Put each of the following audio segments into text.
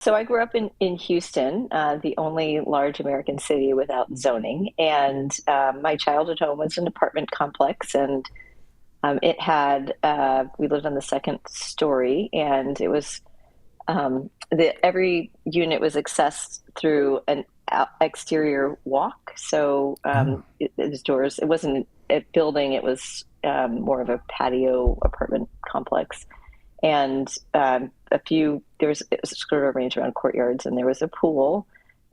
So I grew up in Houston, the only large American city without zoning. And my childhood home was an apartment complex, and we lived on the second story, and it was every unit was accessed through an exterior walk. So Oh, it was doors. It wasn't a building. It was more of a patio apartment complex. And it was sort of arranged around courtyards, and there was a pool.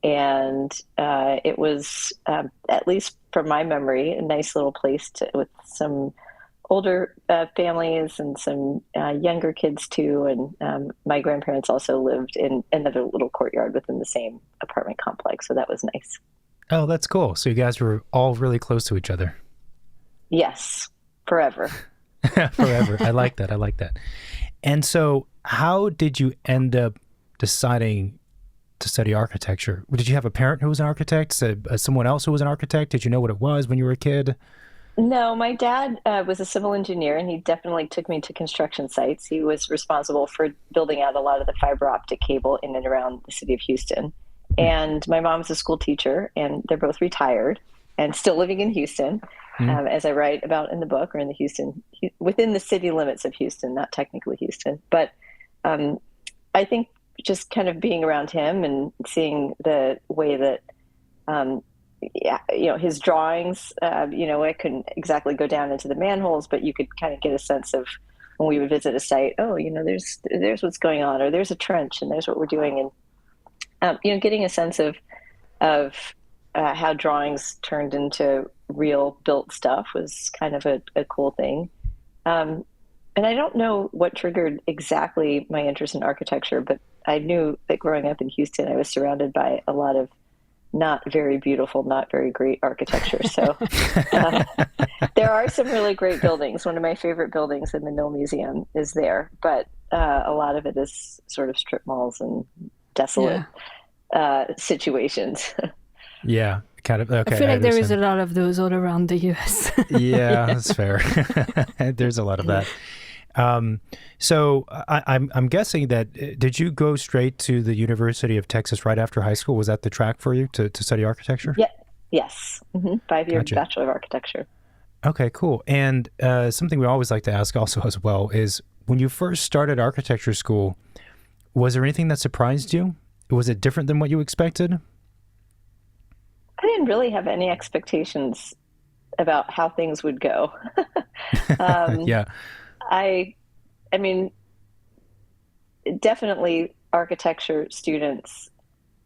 And it was, at least from my memory, a nice little place with some older families and some younger kids too. And my grandparents also lived in another little courtyard within the same apartment complex. So that was nice. oh, that's cool. So you guys were all really close to each other Yes, forever. forever. I like that. I like that. And so, how did you end up deciding to study architecture? Did you have a parent who was an architect? Someone else who was an architect? Did you know what it was when you were a kid? No, my dad was a civil engineer, and he definitely took me to construction sites. He was responsible for building out a lot of the fiber optic cable in and around the city of Houston. And my mom's a school teacher, and they're both retired and still living in Houston, Mm-hmm. as I write about in the book, or in the within the city limits of Houston, not technically Houston. But um, I think just kind of being around him and seeing the way that um, yeah, his drawings, I couldn't exactly go down into the manholes, but you could kind of get a sense of when we would visit a site, oh, there's what's going on, or there's a trench and there's what we're doing. And, getting a sense of how drawings turned into real built stuff was kind of a cool thing. Um, and I don't know what triggered exactly my interest in architecture, but I knew that growing up in Houston, I was surrounded by a lot of not very beautiful, not very great architecture. So uh, there are some really great buildings. One of my favorite buildings, the Mill Museum, is there, but a lot of it is sort of strip malls and desolate Yeah. situations. Yeah, kind of. I Okay, feel I like there is a understand. lot of those all around the US. Yeah, Yeah. that's fair. There's a lot of Yeah. that. So I'm guessing that did you go straight to the University of Texas right after high school? Was that the track for you to study architecture? Yeah. Yes. 5-year Gotcha. Bachelor of Architecture. Okay, cool. And something we always like to ask also as well is when you first started architecture school, was there anything that surprised you? Was it different than what you expected? I didn't really have any expectations about how things would go. um, Yeah. I, I mean, definitely architecture students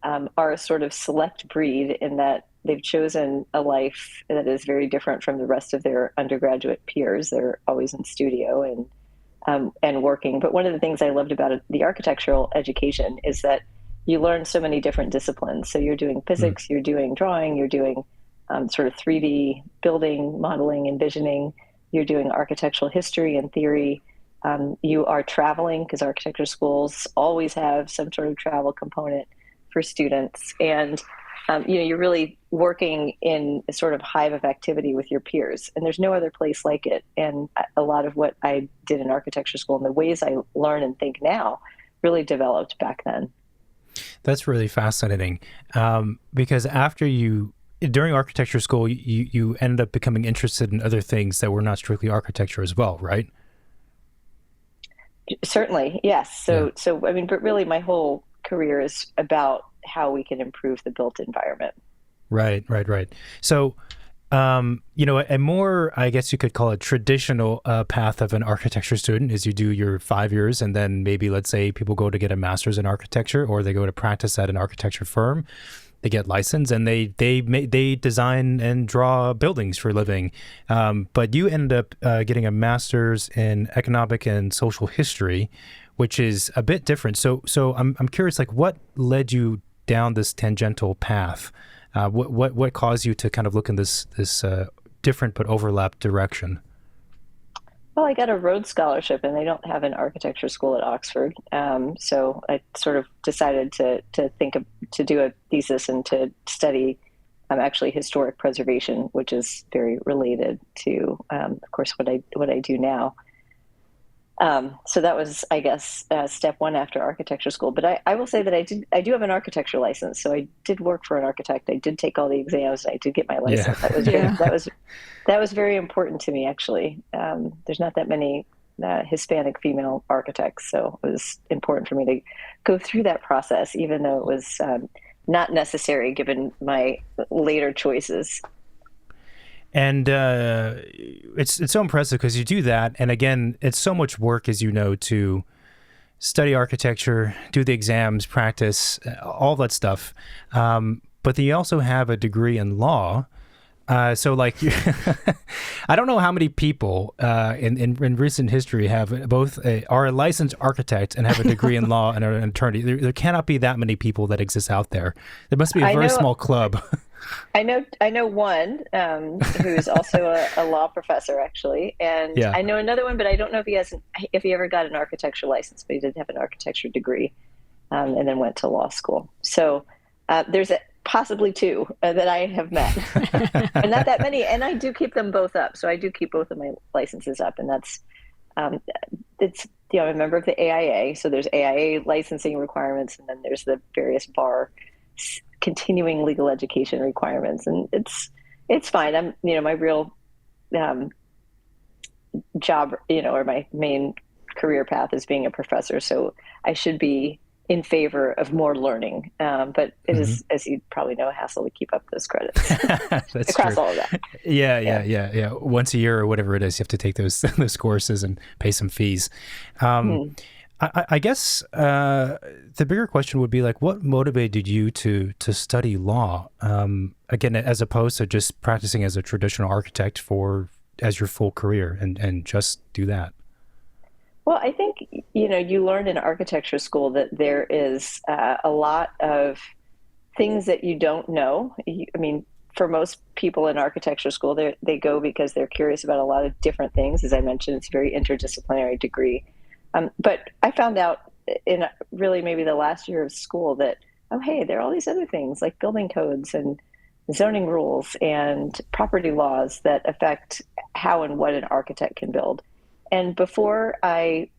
are a sort of select breed in that they've chosen a life that is very different from the rest of their undergraduate peers. They're always in studio and working. But one of the things I loved about the architectural education is that you learn so many different disciplines. So you're doing Mm. physics, you're doing drawing, you're doing sort of 3D building, modeling, envisioning, you're doing architectural history and theory. You are traveling because architecture schools always have some sort of travel component for students. And you're really working in a sort of hive of activity with your peers, and there's no other place like it. And a lot of what I did in architecture school and the ways I learn and think now really developed back then. That's really fascinating because during architecture school, you ended up becoming interested in other things that were not strictly architecture as well, right? Certainly, yes. Yeah. So I mean, but really, my whole career is about how we can improve the built environment. Right, right, right. So, a more, I guess you could call it traditional path of an architecture student is you do your 5 years and then maybe let's say people go to get a master's in architecture or they go to practice at an architecture firm. They get licensed and they design and draw buildings for a living. But you end up getting a master's in economic and social history, which is a bit different. So I'm curious, like what led you down this tangential path? What caused you to kind of look in this different but overlapped direction? Well, I got a Rhodes Scholarship, and they don't have an architecture school at Oxford. So I sort of decided to do a thesis and to study actually historic preservation, which is very related to, of course, what I do now. So that was, I guess, step one after architecture school. But I will say that I do have an architecture license. So I did work for an architect. I did take all the exams. And I did get my Yeah. license. That was very important to me, actually. There's not that many Hispanic female architects, so it was important for me to go through that process, even though it was not necessary given my later choices. And it's so impressive because you do that. And again, it's so much work, as you know, to study architecture, do the exams, practice, all that stuff. But then you also have a degree in law. So like, I don't know how many people in recent history have are a licensed architect and have a degree in law and are an attorney. There cannot be that many people that exist out there. There must be a very small club. I know one who's also a law professor, actually, and Yeah. I know another one, but I don't know if he ever got an architecture license, but he did have an architecture degree, and then went to law school. So there's possibly two that I have met, but not that many. And I do keep them both up, so I do keep both of my licenses up, and that's it's I'm a member of the AIA, so there's AIA licensing requirements, and then there's the various bar continuing legal education requirements, and it's fine. I'm my real job, or my main career path is being a professor, so I should be in favor of more learning, but it is, as you probably know, a hassle to keep up those credits That's across true. all of that. Yeah. Once a year or whatever it is, you have to take those courses and pay some fees. I guess the bigger question would be like, what motivated you to study law? Again, as opposed to just practicing as a traditional architect as your full career and just do that. Well, I think, you learn in architecture school that there is a lot of things that you don't know. For most people in architecture school, they go because they're curious about a lot of different things. As I mentioned, it's a very interdisciplinary degree. But I found out in really maybe the last year of school that, oh, hey, there are all these other things like building codes and zoning rules and property laws that affect how and what an architect can build. And before I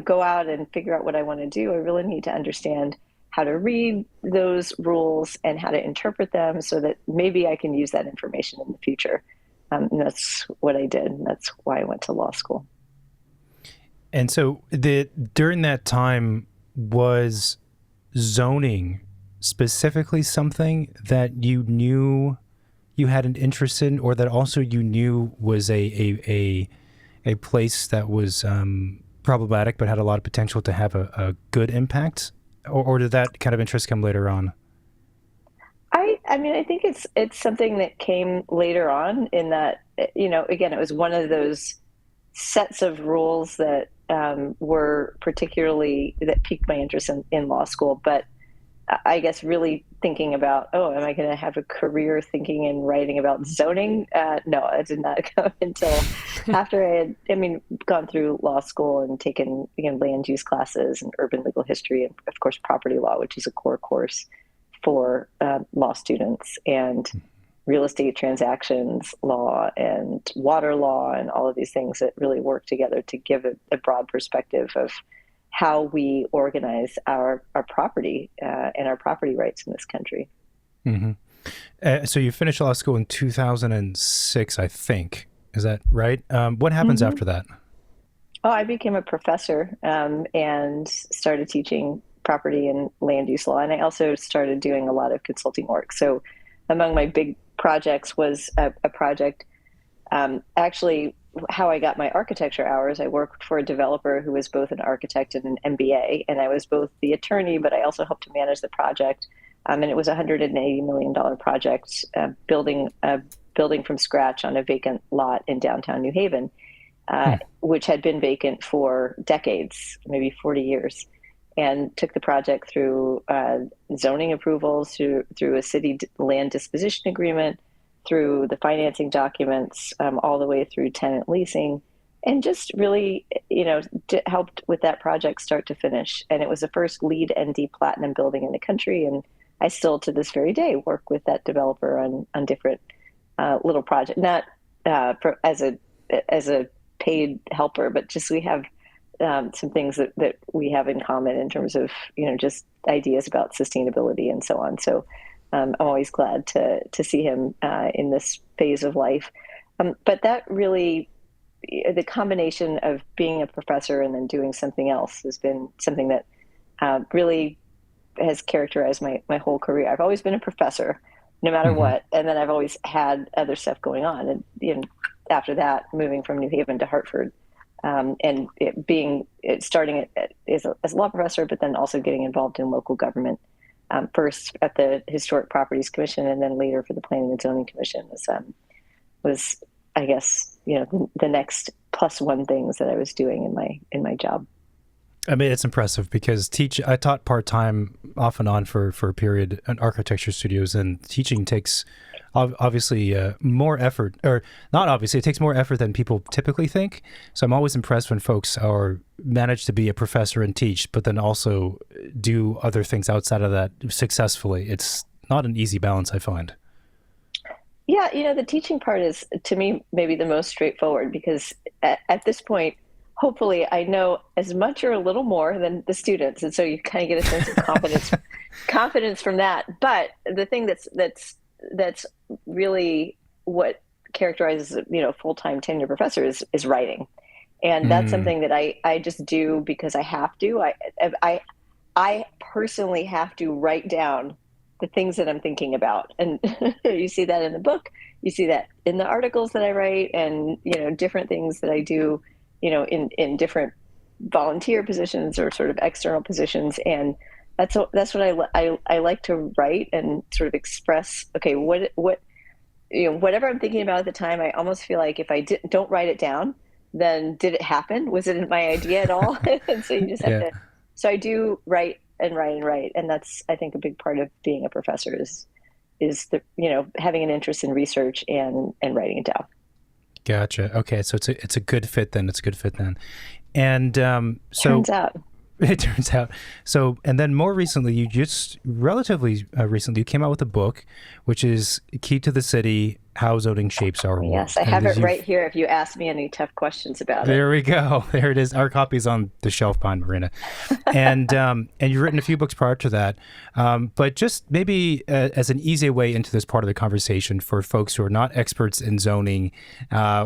go out and figure out what I want to do, I really need to understand how to read those rules and how to interpret them so that maybe I can use that information in the future. And that's what I did. And that's why I went to law school. And so during that time, was zoning specifically something that you knew you had an interest in, or that also you knew was a place that was problematic but had a lot of potential to have a good impact? Or did that kind of interest come later on? I think it's something that came later on in that, again, it was one of those sets of rules that that piqued my interest in law school. But I guess really thinking about, am I going to have a career thinking and writing about zoning? No, I did not go until after I had, gone through law school and taken land use classes and urban legal history, and of course property law, which is a core course for law students, and real estate transactions law and water law and all of these things that really work together to give a broad perspective of how we organize our property and our property rights in this country. Mm-hmm. So you finished law school in 2006, I think. Is that right? What happens after that? Oh, I became a professor and started teaching property and land use law. And I also started doing a lot of consulting work. So among my big projects was a project, actually how I got my architecture hours. I worked for a developer who was both an architect and an MBA, and I was both the attorney, but I also helped to manage the project. And it was a $180 million project, building a building from scratch on a vacant lot in downtown New Haven, which had been vacant for decades, maybe 40 years. And took the project through zoning approvals, through a city land disposition agreement, through the financing documents, all the way through tenant leasing, and just really, helped with that project start to finish. And it was the first LEED ND Platinum building in the country. And I still, to this very day, work with that developer on different little projects, not as a paid helper, but just we have some things that we have in common in terms of, just ideas about sustainability and so on. So I'm always glad to see him in this phase of life. But that really, the combination of being a professor and then doing something else has been something that really has characterized my whole career. I've always been a professor, no matter what, and then I've always had other stuff going on. And after that, moving from New Haven to Hartford, and starting as a law professor, but then also getting involved in local government, first at the Historic Properties Commission, and then later for the Planning and Zoning Commission was I guess, the next plus one things that I was doing in my job. I mean, it's impressive because I taught part-time off and on for a period in architecture studios, and teaching takes obviously more effort, or not obviously, it takes more effort than people typically think. So I'm always impressed when folks manage to be a professor and teach, but then also do other things outside of that successfully. It's not an easy balance, I find. Yeah, the teaching part is, to me, maybe the most straightforward, because at this point, hopefully I know as much or a little more than the students. And so you kind of get a sense of confidence from that. But the thing that's really what characterizes, full-time tenure professor is writing. And that's something that I just do because I have to. I personally have to write down the things that I'm thinking about. And you see that in the book, you see that in the articles that I write, and, different things that I do, in different volunteer positions or sort of external positions. And that's what I like to write and sort of express, okay, what, whatever I'm thinking about at the time, I almost feel like if I don't write it down, then did it happen? Was it my idea at all? And so you just have to, so I do write and write and write. And that's, I think, a big part of being a professor is the, having an interest in research and writing it down. Gotcha. Okay. So it's a good fit then. And so turns out. It turns out. So, and then more recently, relatively recently, you came out with a book, which is Key to the City, How Zoning Shapes Our World. Yes, I have it right here if you ask me any tough questions about it. There we go. There it is. Our copy's on the shelf behind Marina. And you've written a few books prior to that. But just maybe as an easy way into this part of the conversation for folks who are not experts in zoning,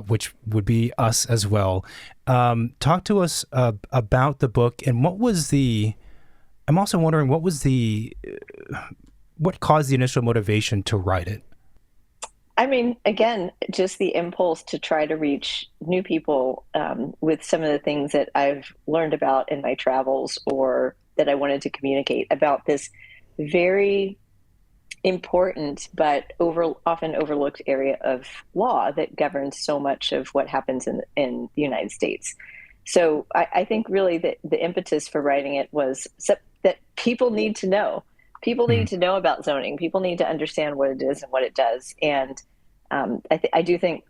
which would be us as well, talk to us about the book and I'm also wondering what caused the initial motivation to write it? I mean, again, just the impulse to try to reach new people with some of the things that I've learned about in my travels, or that I wanted to communicate about this very important but often overlooked area of law that governs so much of what happens in the United States. So I think really that the impetus for writing it was that people need to know. People need to know about zoning. People need to understand what it is and what it does. And I do think,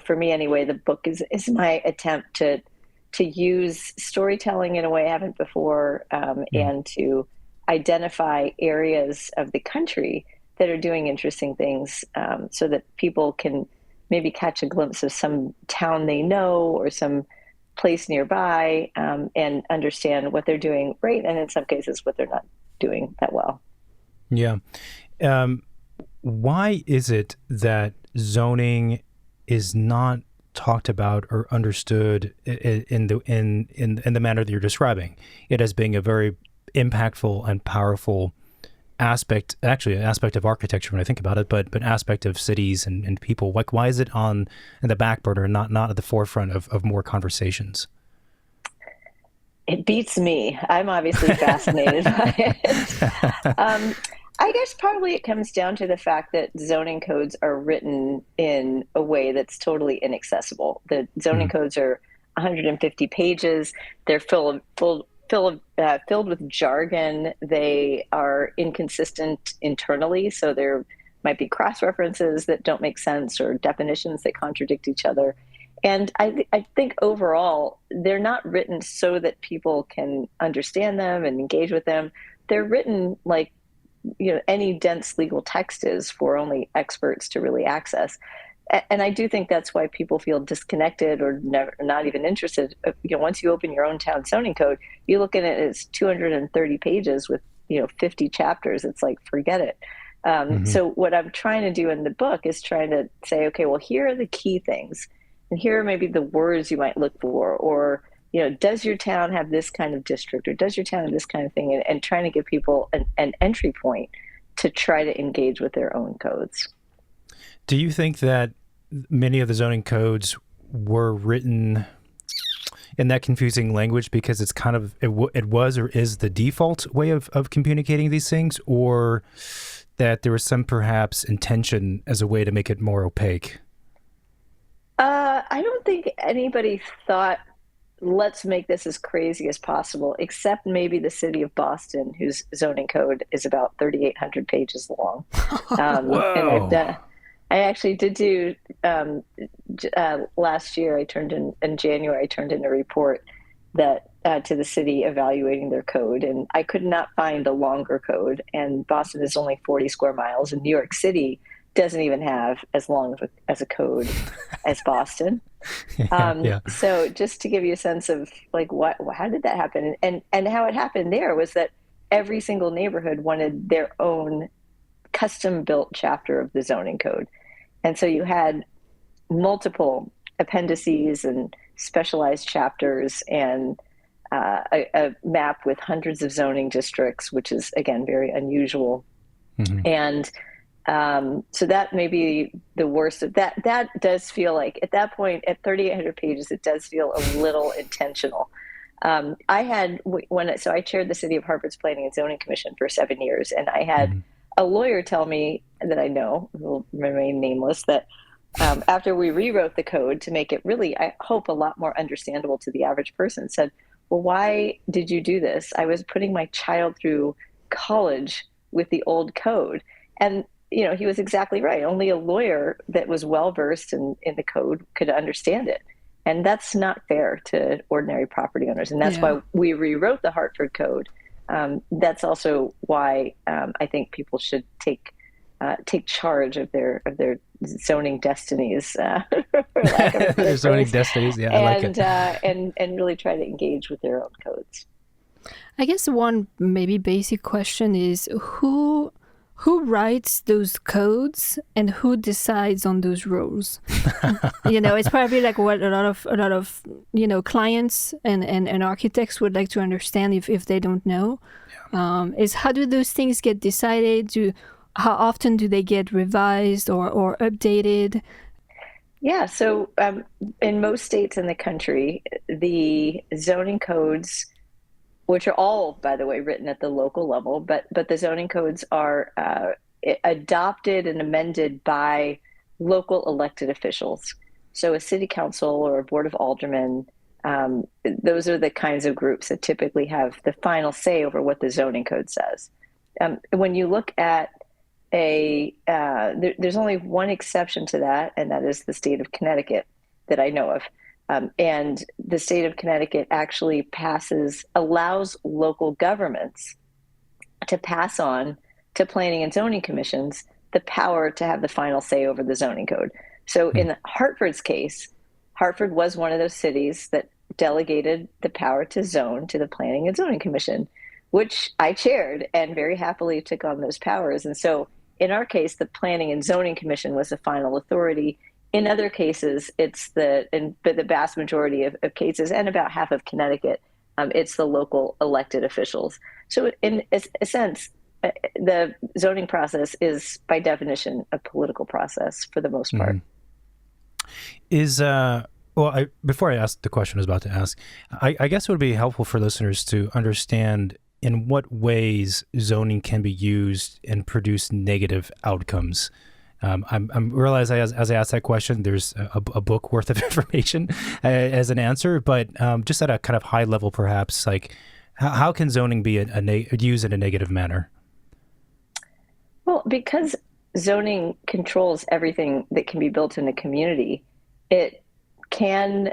for me anyway, the book is my attempt to use storytelling in a way I haven't before, and to identify areas of the country that are doing interesting things, so that people can maybe catch a glimpse of some town they know or some place nearby, and understand what they're doing right, and in some cases what they're not doing that well. Yeah. Why is it that zoning is not talked about or understood in the manner that you're describing it as being a very impactful and powerful aspect, actually an aspect of architecture when I think about it, but an aspect of cities and people? Like, why is it in the back burner and not at the forefront of more conversations? It beats me. I'm obviously fascinated by it. I guess probably it comes down to the fact that zoning codes are written in a way that's totally inaccessible. The zoning codes are 150 pages. They're filled with jargon. They are inconsistent internally, so there might be cross-references that don't make sense or definitions that contradict each other. And I think overall, they're not written so that people can understand them and engage with them. They're written like, any dense legal text is, for only experts to really access. And I do think that's why people feel disconnected or never, not even interested. Once you open your own town zoning code, you look at it as 230 pages with 50 chapters. It's like, forget it. So what I'm trying to do in the book is trying to say, okay, well, here are the key things, and here are maybe the words you might look for, or does your town have this kind of district, or does your town have this kind of thing, and trying to give people an entry point to try to engage with their own codes. Do you think that many of the zoning codes were written in that confusing language because it's kind of, it was or is the default way of communicating these things, or that there was some perhaps intention as a way to make it more opaque? I don't think anybody thought, let's make this as crazy as possible, except maybe the city of Boston, whose zoning code is about 3,800 pages long. Whoa. And I actually did do, last year, in January, I turned in a report that to the city evaluating their code, and I could not find a longer code, and Boston is only 40 square miles, and New York City doesn't even have as long as a code as Boston. So just to give you a sense of like how did that happen? And how it happened there was that every single neighborhood wanted their own custom built chapter of the zoning code. And so you had multiple appendices and specialized chapters, and a map with hundreds of zoning districts, which is, again, very unusual. And so that may be the worst of that. That does feel like, at that point, at 3,800 pages, it does feel a little intentional. I chaired the City of Hartford's Planning and Zoning Commission for 7 years, and I had a lawyer tell me that I know, who will remain nameless, that after we rewrote the code to make it really, I hope, a lot more understandable to the average person, said, well, why did you do this? I was putting my child through college with the old code. And he was exactly right. Only a lawyer that was well-versed in the code could understand it. And that's not fair to ordinary property owners. And that's why we rewrote the Hartford Code. That's also why I think people should take charge of their zoning destinies, for lack of a better zoning phrase. destinies, yeah, and, I like it. And really try to engage with their own codes. I guess one maybe basic question is who writes those codes and who decides on those rules? It's probably like what a lot of clients and architects would like to understand if they don't know. Is how do those things get decided? How often do they get revised or updated? Yeah, so in most states in the country, the zoning codes, which are all, by the way, written at the local level, but the zoning codes are adopted and amended by local elected officials. So a city council or a board of aldermen, those are the kinds of groups that typically have the final say over what the zoning code says. When you look at there's only one exception to that, and that is the state of Connecticut that I know of. And the state of Connecticut actually allows local governments to pass on to planning and zoning commissions the power to have the final say over the zoning code. So in Hartford's case, Hartford was one of those cities that delegated the power to zone to the Planning and Zoning Commission, which I chaired and very happily took on those powers. And so in our case, the Planning and Zoning Commission was the final authority. In other cases, but the vast majority of cases, and about half of Connecticut, it's the local elected officials. So in a sense, the zoning process is by definition a political process for the most part. Before I ask the question I was about to ask, I guess it would be helpful for listeners to understand in what ways zoning can be used and produce negative outcomes. I'm realize as I ask that question, there's a book worth of information as an answer, but just at a kind of high level, perhaps, like how can zoning be used in a negative manner? Well, because zoning controls everything that can be built in a community, it can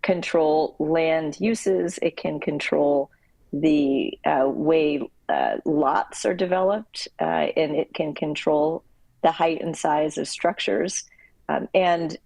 control land uses, it can control the way lots are developed, and it can control the height and size of structures. And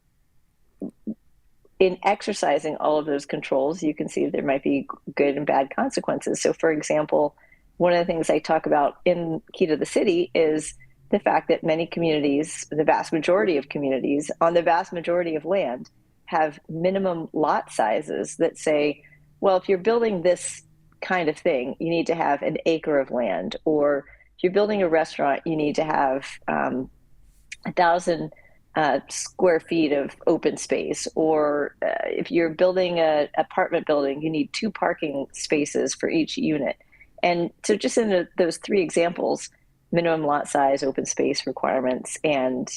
in exercising all of those controls, you can see there might be good and bad consequences. So, for example, one of the things I talk about in Key to the City is the fact that many communities, the vast majority of communities on the vast majority of land, have minimum lot sizes that say, well, if you're building this kind of thing, you need to have an acre of land, or if you're building a restaurant, you need to have 1,000 square feet of open space, or if you're building an apartment building, you need 2 parking spaces for each unit. And so just in those 3 examples, minimum lot size, open space requirements, and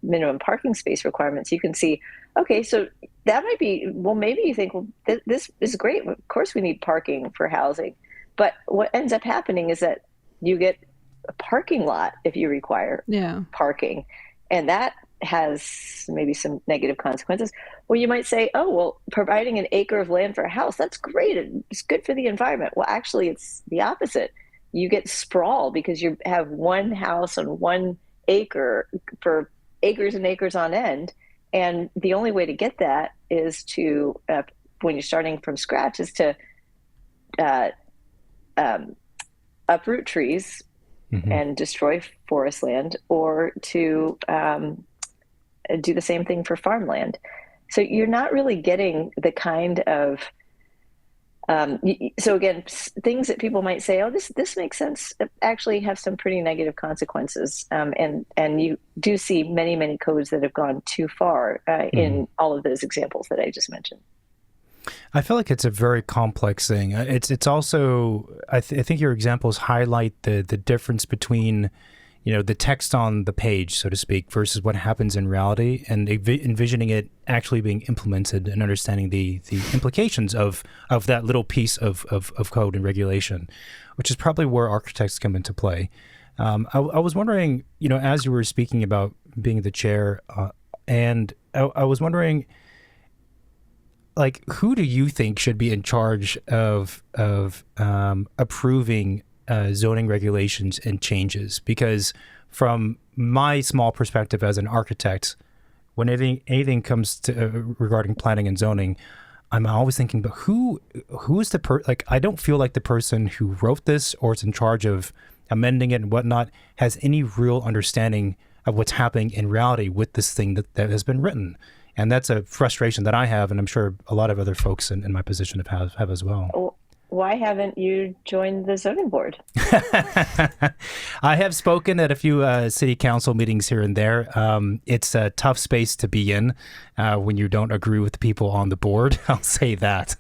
minimum parking space requirements, you can see, okay, so that might be, well, maybe you think, well, this is great. Of course we need parking for housing. But what ends up happening is that you get a parking lot if you require parking. And that has maybe some negative consequences. Well, you might say, oh, well, providing an acre of land for a house, that's great. It's good for the environment. Well, actually, it's the opposite. You get sprawl because you have one house on 1 acre for acres and acres on end. And the only way to get that is to, when you're starting from scratch, is to uproot trees and destroy forest land, or to do the same thing for farmland. So you're not really getting the kind of, so again, things that people might say, oh, this makes sense, actually have some pretty negative consequences. And you do see many, many codes that have gone too far in all of those examples that I just mentioned. I feel like it's a very complex thing. It's also, I think your examples highlight the difference between, the text on the page, so to speak, versus what happens in reality, and envisioning it actually being implemented and understanding the implications of that little piece of code and regulation, which is probably where architects come into play. I was wondering, as you were speaking about being the chair, and I was wondering, like, who do you think should be in charge of approving zoning regulations and changes? Because from my small perspective as an architect, when anything comes to regarding planning and zoning, I'm always thinking, but who is the I don't feel like the person who wrote this or is in charge of amending it and whatnot has any real understanding of what's happening in reality with this thing that has been written. And that's a frustration that I have, and I'm sure a lot of other folks in my position have as well. Why haven't you joined the zoning board? I have spoken at a few city council meetings here and there. It's a tough space to be in when you don't agree with the people on the board. I'll say that.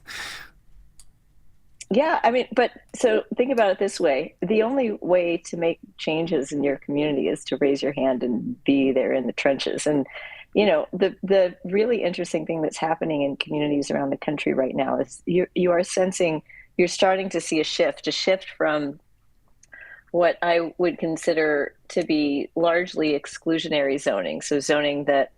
Yeah, I mean, but so think about it this way. The only way to make changes in your community is to raise your hand and be there in the trenches. And the really interesting thing that's happening in communities around the country right now is you are sensing, you're starting to see a shift from what I would consider to be largely exclusionary zoning. So zoning that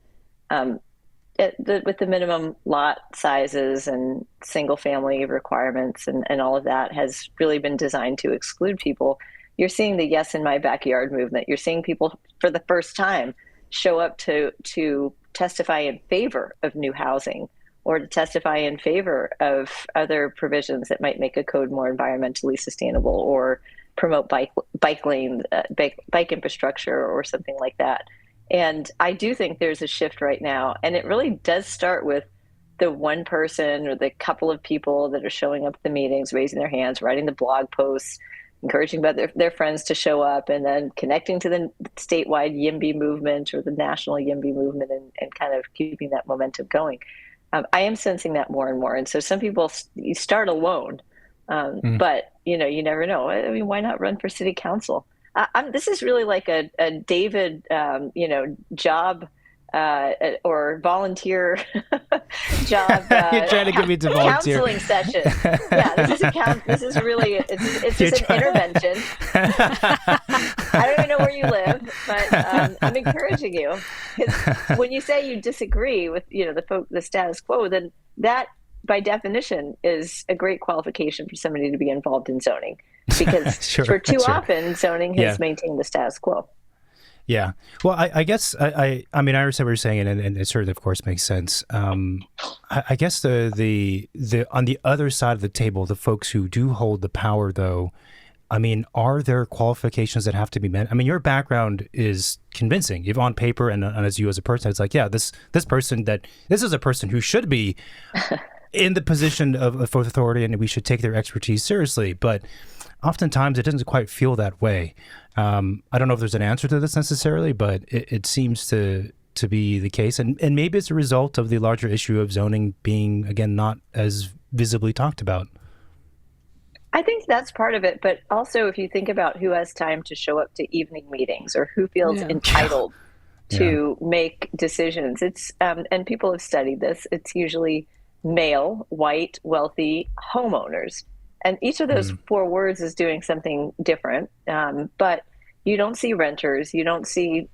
with the minimum lot sizes and single family requirements and all of that has really been designed to exclude people. You're seeing the yes in my backyard movement. You're seeing people for the first time show up to testify in favor of new housing, or to testify in favor of other provisions that might make a code more environmentally sustainable, or promote bike lane, bike infrastructure, or something like that. And I do think there's a shift right now, and it really does start with the one person or the couple of people that are showing up at the meetings, raising their hands, writing the blog posts, encouraging their friends to show up, and then connecting to the statewide YIMBY movement or the national YIMBY movement, and kind of keeping that momentum going. I am sensing that more and more. And so some people, you start alone, but you never know. I mean, why not run for city council? This is really like a David, job or volunteer job. You're trying to get me to volunteer. Counseling session. Yeah, this is really it's just an intervention. I don't even know where you live, but I'm encouraging you, because when you say you disagree with the status quo, then that by definition is a great qualification for somebody to be involved in zoning, because for too often zoning has maintained the status quo. Yeah. Well, I guess I mean, I understand what you're saying, and it certainly, of course, makes sense. I guess the on the other side of the table, the folks who do hold the power, though, I mean, are there qualifications that have to be met? I mean, your background is convincing. If on paper and as you as a person, it's like, yeah, this is a person who should be in the position of authority, and we should take their expertise seriously. But oftentimes, it doesn't quite feel that way. I don't know if there's an answer to this necessarily, but it seems to be the case, and maybe it's a result of the larger issue of zoning being, again, not as visibly talked about. I think that's part of it, but also if you think about who has time to show up to evening meetings or who feels entitled to make decisions, it's and people have studied this. It's usually male, white, wealthy homeowners, and each of those four words is doing something different. But you don't see renters, you don't see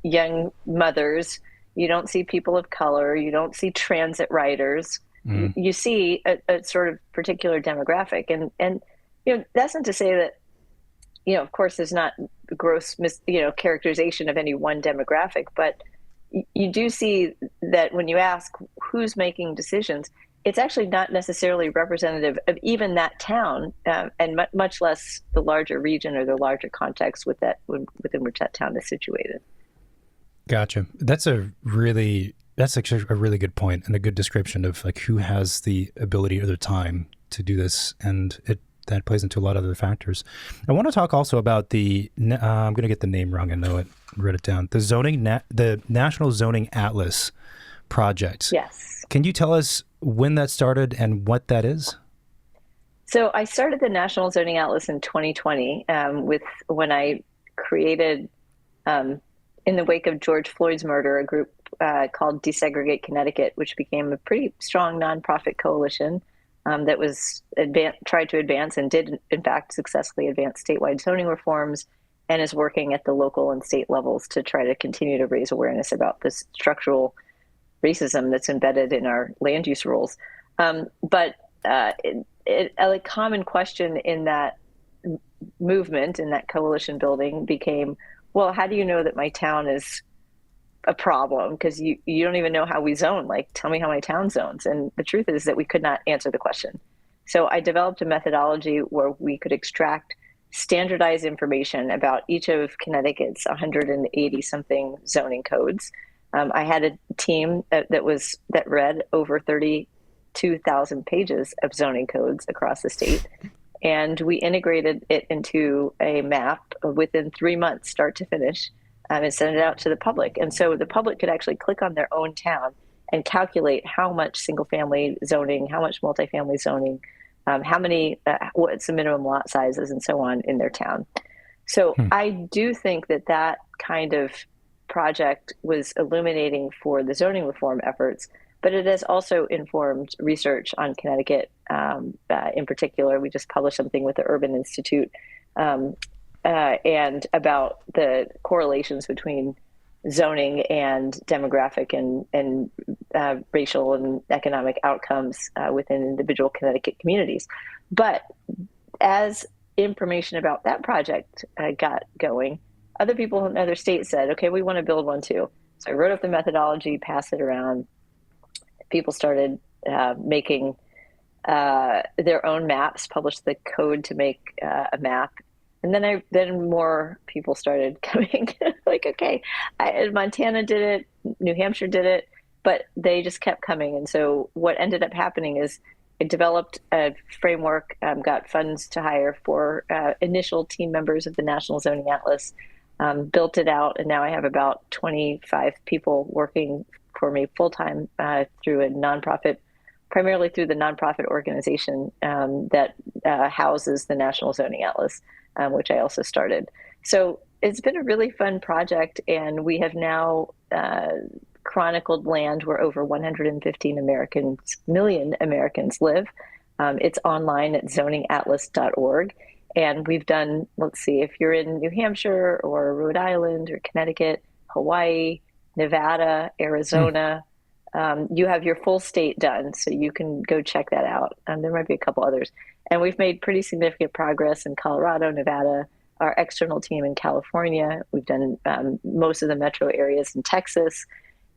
young mothers, you don't see people of color, you don't see transit riders. You see a sort of particular demographic, and that's not to say that of course there's not gross characterization of any one demographic, but you do see that when you ask who's making decisions, it's actually not necessarily representative of even that town, and much less the larger region or the larger context within which that town is situated. Gotcha. That's actually a really good point and a good description of like who has the ability or the time to do this, and that plays into a lot of other factors. I want to talk also about I'm going to get the name wrong. I know it. Wrote it down. The National Zoning Atlas project. Yes. Can you tell us when that started and what that is? So I started the National Zoning Atlas in 2020 when I created, in the wake of George Floyd's murder, a group called Desegregate Connecticut, which became a pretty strong nonprofit coalition that was tried to advance and did, in fact, successfully advance statewide zoning reforms, and is working at the local and state levels to try to continue to raise awareness about this structural racism that's embedded in our land use rules. But a common question in that movement, in that coalition building, became, well, how do you know that my town is a problem? Because you don't even know how we zone. Like, tell me how my town zones. And the truth is that we could not answer the question. So I developed a methodology where we could extract standardized information about each of Connecticut's 180 something zoning codes. I had a team that read over 32,000 pages of zoning codes across the state. And we integrated it into a map within 3 months, start to finish, and send it out to the public. And so the public could actually click on their own town and calculate how much single family zoning, how much multifamily zoning, how many, what's the minimum lot sizes, and so on in their town. So I do think that kind of project was illuminating for the zoning reform efforts, but it has also informed research on Connecticut. In particular, we just published something with the Urban Institute and about the correlations between zoning and demographic and racial and economic outcomes within individual Connecticut communities. But as information about that project got going, other people in other states said, okay, we want to build one too. So I wrote up the methodology, passed it around. People started making their own maps, published the code to make a map. And then more people started coming. Like, okay, Montana did it, New Hampshire did it, but they just kept coming. And so what ended up happening is I developed a framework, got funds to hire for initial team members of the National Zoning Atlas, built it out, and now I have about 25 people working for me full-time through a nonprofit, primarily through the nonprofit organization that houses the National Zoning Atlas, which I also started. So it's been a really fun project, and we have now chronicled land where over 115 million Americans live. It's online at zoningatlas.org. And we've done, let's see, if you're in New Hampshire or Rhode Island or Connecticut, Hawaii, Nevada, Arizona, you have your full state done. So you can go check that out. There might be a couple others. And we've made pretty significant progress in Colorado, Nevada, our external team in California. We've done most of the metro areas in Texas,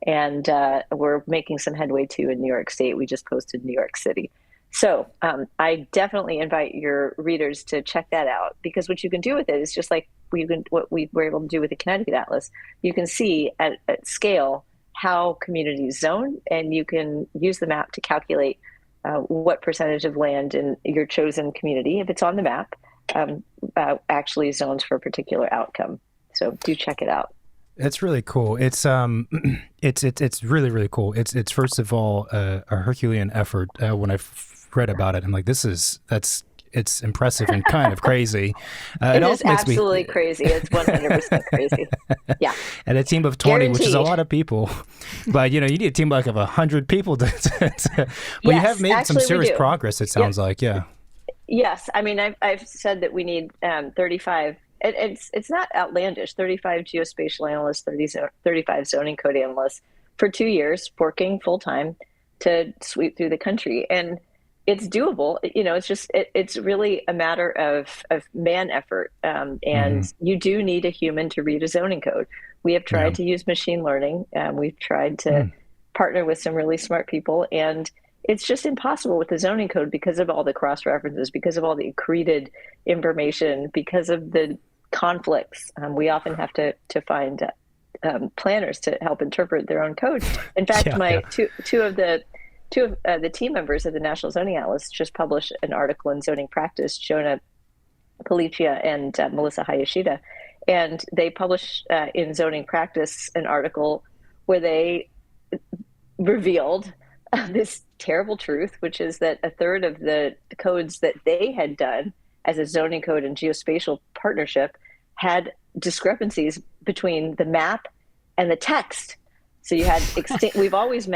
and we're making some headway too in New York State. We just posted New York City. So I definitely invite your readers to check that out, because what you can do with it is just like what we were able to do with the Connecticut Atlas. You can see at scale how communities zone, and you can use the map to calculate what percentage of land in your chosen community, if it's on the map, actually zones for a particular outcome. So do check it out. It's really cool. It's really, really cool. It's first of all a Herculean effort. When I read about it, I'm like, it's impressive and kind of crazy. It is absolutely crazy. It's 100% crazy. Yeah. And a team of 20, Guaranteed. which is a lot of people. But you need a team like of 100 people but yes, you have made some serious progress, it sounds like. Yeah. Yes. I mean, I've said that we need 35. It's not outlandish. 35 geospatial analysts, 35 zoning code analysts for 2 years, working full time to sweep through the country. And it's doable. It's just, it's really a matter of man effort. And you do need a human to read a zoning code. We have tried to use machine learning. We've tried to partner with some really smart people, and it's just impossible with the zoning code because of all the cross references, because of all the accreted information, because of the conflicts. We often have to find planners to help interpret their own code. In fact, two of the team members of the National Zoning Atlas just published an article in Zoning Practice, Jonah Policia and Melissa Hayashida, and they published in Zoning Practice an article where they revealed this terrible truth, which is that a third of the codes that they had done as a zoning code and geospatial partnership had discrepancies between the map and the text. So you had we've always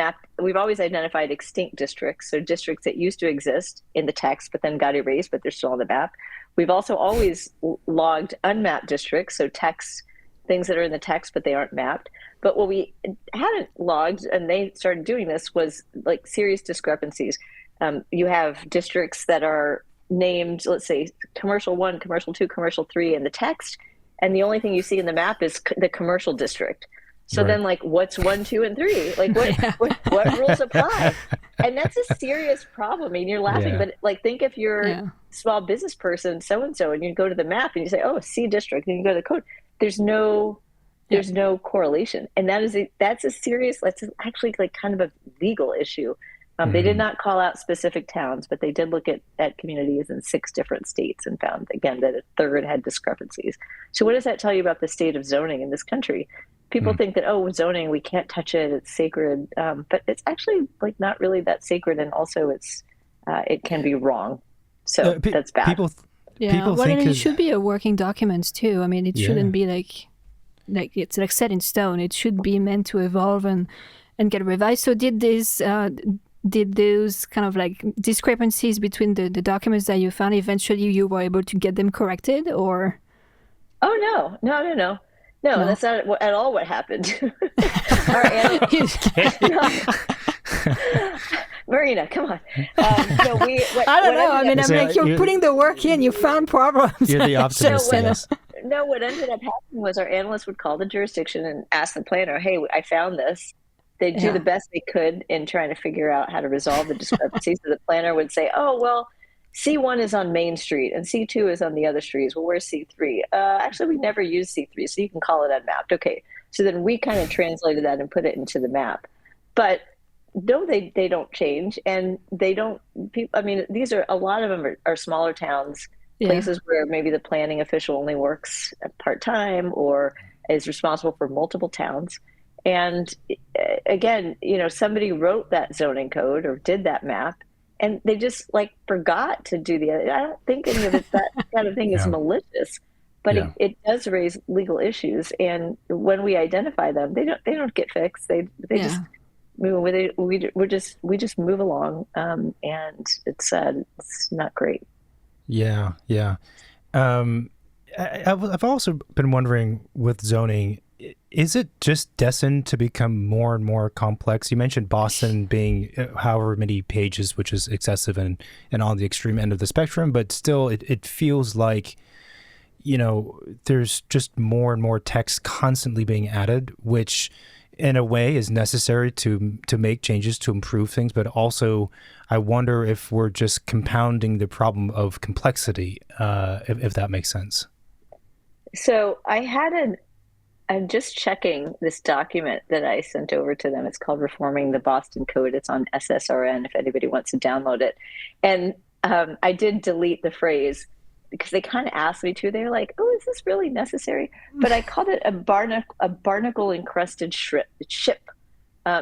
identified extinct districts, so districts that used to exist in the text but then got erased, but they're still on the map. We've also always logged unmapped districts, so things that are in the text but they aren't mapped. But what we hadn't logged, and they started doing this, was like serious discrepancies. You have districts that are named, let's say, commercial 1, commercial 2, commercial 3 in the text, and the only thing you see in the map is the commercial district. So then, like, what's 1, 2, and 3? Like, what rules apply? And that's a serious problem. I mean, you're laughing, but like, think if you're a small business person, so-and-so, and you go to the map and you say, oh, C district, and you go to the code. There's no correlation. And that's actually like kind of a legal issue. They did not call out specific towns, but they did look at communities in 6 different states and found, again, that a third had discrepancies. So what does that tell you about the state of zoning in this country? People think that, zoning, we can't touch it, it's sacred. But it's actually like not really that sacred. And also it can be wrong. So that's bad. People think it should be a working document too. I mean, it shouldn't be like it's like set in stone. It should be meant to evolve and get revised. So did those kind of like discrepancies between the documents that you found, eventually you were able to get them corrected, or? Oh, no. No, that's not at all what happened. Marina, come on. I don't know. I mean, I'm like, you're putting the work in, you found problems. You're the optimist. No, what ended up happening was our analysts would call the jurisdiction and ask the planner, hey, I found this. They'd do the best they could in trying to figure out how to resolve the discrepancies. So the planner would say, oh, well, C1 is on Main Street and C2 is on the other streets. Well, where's C3? Actually, we never use C3, so you can call it unmapped. Okay. So then we kind of translated that and put it into the map. But no, they don't change. And they don't, I mean, a lot of them are smaller towns, places where maybe the planning official only works part-time or is responsible for multiple towns. And again, somebody wrote that zoning code or did that map, and they just like forgot to do the other. I don't think any of that kind of thing is malicious, but it does raise legal issues. And when we identify them, they don't get fixed. They just move away. We just move along, and it's not great. Yeah. I've also been wondering with zoning, is it just destined to become more and more complex? You mentioned Boston being however many pages, which is excessive and on the extreme end of the spectrum, but still it feels like, there's just more and more text constantly being added, which in a way is necessary to make changes to improve things. But also, I wonder if we're just compounding the problem of complexity, if that makes sense. So I'm just checking this document that I sent over to them. It's called Reforming the Boston Code. It's on SSRN if anybody wants to download it. And I did delete the phrase because they kind of asked me to. They were like, "Oh, is this really necessary?" But I called it a barnacle encrusted ship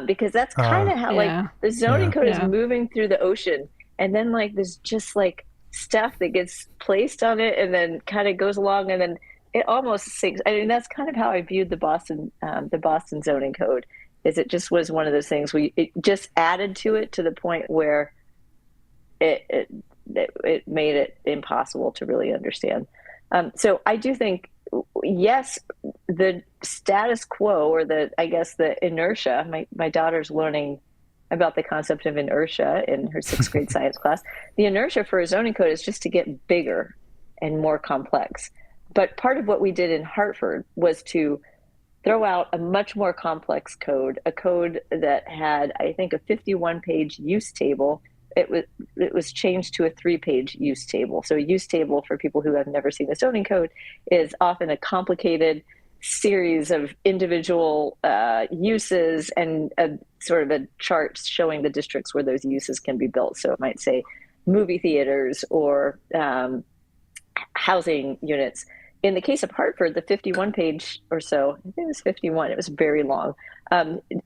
because that's kind of how like the zoning code is moving through the ocean, and then like there's just like stuff that gets placed on it, and then kind of goes along, and then it almost sinks. I mean, that's kind of how I viewed the Boston zoning code. Is it just was one of those things it just added to it to the point where it made it impossible to really understand. So I do think, yes, the status quo or the inertia, my daughter's learning about the concept of inertia in her 6th grade science class. The inertia for a zoning code is just to get bigger and more complex. But part of what we did in Hartford was to throw out a much more complex code, a code that had, I think, a 51-page use table. It was changed to a 3-page use table. So a use table, for people who have never seen the zoning code, is often a complicated series of individual uses and a sort of a chart showing the districts where those uses can be built. So it might say movie theaters or housing units. In the case of Hartford, the 51-page or so, I think it was 51, it was very long,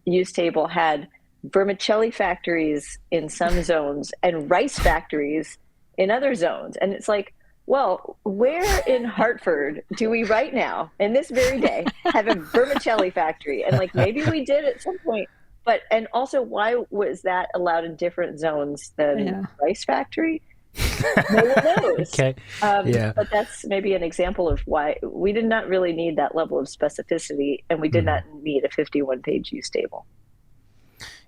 use table had vermicelli factories in some zones and rice factories in other zones. And it's like, well, where in Hartford do we right now, in this very day, have a vermicelli factory? And like, maybe we did at some point, but, and also why was that allowed in different zones than rice factory? No one knows. Okay. But that's maybe an example of why we did not really need that level of specificity, and we did not need a 51-page use table.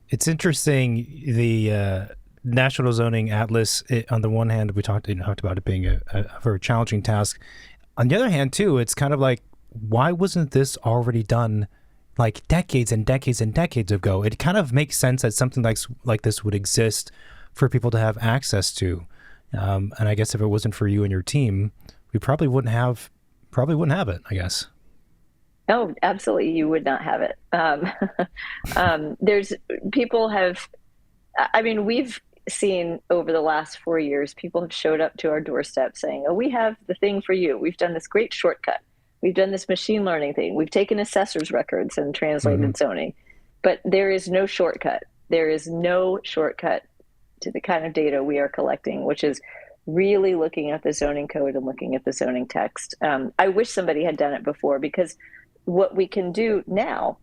It's interesting, the National Zoning Atlas, on the one hand, we talked about it being a very challenging task. On the other hand, too, it's kind of like, why wasn't this already done like decades and decades and decades ago? It kind of makes sense that something like this would exist for people to have access to. And I guess if it wasn't for you and your team, we probably wouldn't have it, I guess. Oh, absolutely. You would not have it. We've seen over the last 4 years, people have showed up to our doorstep saying, "Oh, we have the thing for you. We've done this great shortcut. We've done this machine learning thing. We've taken assessors' records and translated zoning." But there is no shortcut. There is no shortcut to the kind of data we are collecting, which is really looking at the zoning code and looking at the zoning text. I wish somebody had done it before, because what we can do now,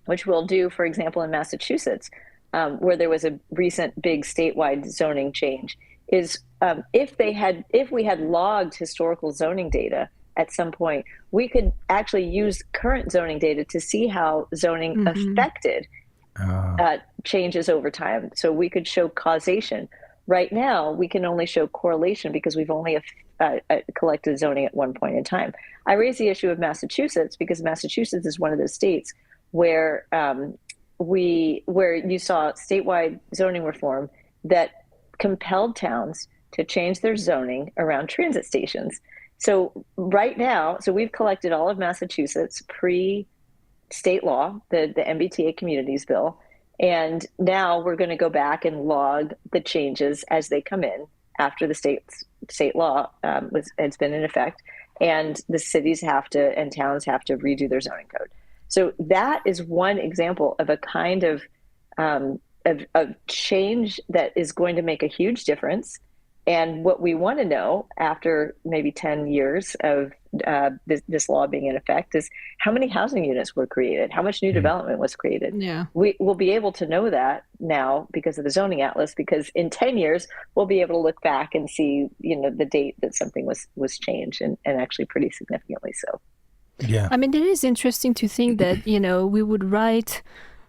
which we'll do, for example, in Massachusetts, where there was a recent big statewide zoning change, is if we had logged historical zoning data at some point, we could actually use current zoning data to see how zoning affected changes over time. So we could show causation. Right now, we can only show correlation because we've only collected zoning at one point in time. I raise the issue of Massachusetts because Massachusetts is one of those states where you saw statewide zoning reform that compelled towns to change their zoning around transit stations. So right now, we've collected all of Massachusetts pre-state law, the MBTA Communities Bill, and now we're going to go back and log the changes as they come in after the state law has been in effect, and the cities and towns have to redo their zoning code. So that is one example of a kind of change that is going to make a huge difference. And what we want to know after maybe 10 years of this law being in effect is how many housing units were created, how much new development was created. Yeah. We will be able to know that now because of the zoning atlas, because in 10 years, we'll be able to look back and see, the date that something was changed and actually pretty significantly so. Yeah. I mean, it is interesting to think that, we would write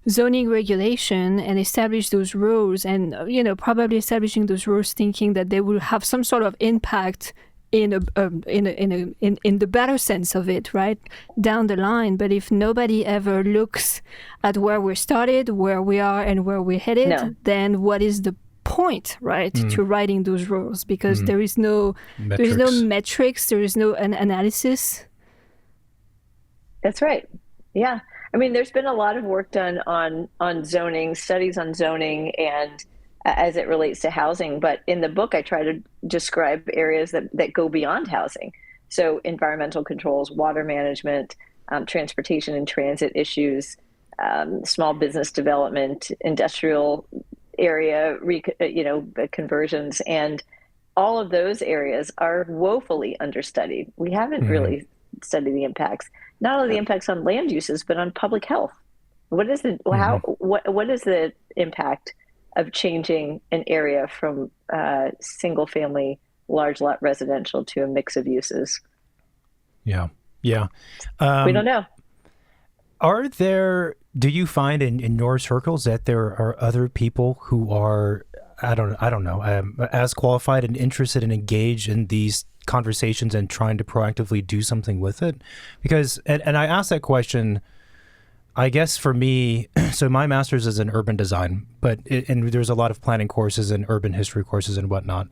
zoning regulation and establish those rules and, probably establishing those rules thinking that they will have some sort of impact in the better sense of it, right, down the line. But if nobody ever looks at where we started, where we are, and where we're headed, then what is the point, right, to writing those rules? Because there is no metrics, there is no analysis. That's right. Yeah. I mean, there's been a lot of work done on zoning, studies on zoning, and as it relates to housing. But in the book, I try to describe areas that go beyond housing. So environmental controls, water management, transportation and transit issues, small business development, industrial area, conversions, and all of those areas are woefully understudied. We haven't really studied the impacts, not only the impacts on land uses, but on public health. What is what is the impact of changing an area from single family, large lot residential to a mix of uses? Yeah. We don't know. Do you find in your circles that there are other people who are, I don't know, as qualified and interested and engaged in these conversations and trying to proactively do something with it? Because, and I asked that question, I guess for me, so my master's is in urban design, and there's a lot of planning courses and urban history courses and whatnot.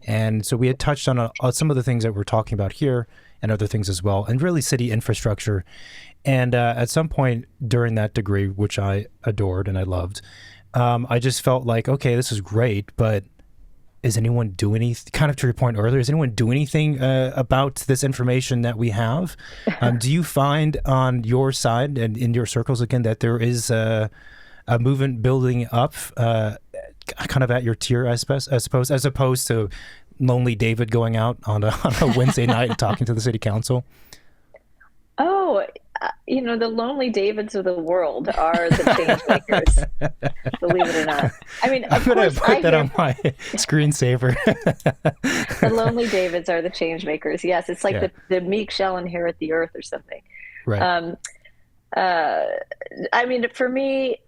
And so we had touched on some of the things that we're talking about here and other things as well, and really city infrastructure. And at some point during that degree, which I adored and I loved, I just felt like, okay, this is great, but is anyone doing anything, kind of to your point earlier, is anyone doing anything about this information that we have? Do you find on your side and in your circles, again, that there is a movement building up kind of at your tier, I suppose, as opposed to Lonely David going out on a Wednesday night and talking to the city council? Oh, the Lonely Davids of the world are the change makers, believe it or not. I mean, I'm going to put that on my screensaver. The Lonely Davids are the change makers. Yes, it's like the meek shall inherit the earth or something. Right. I mean, for me,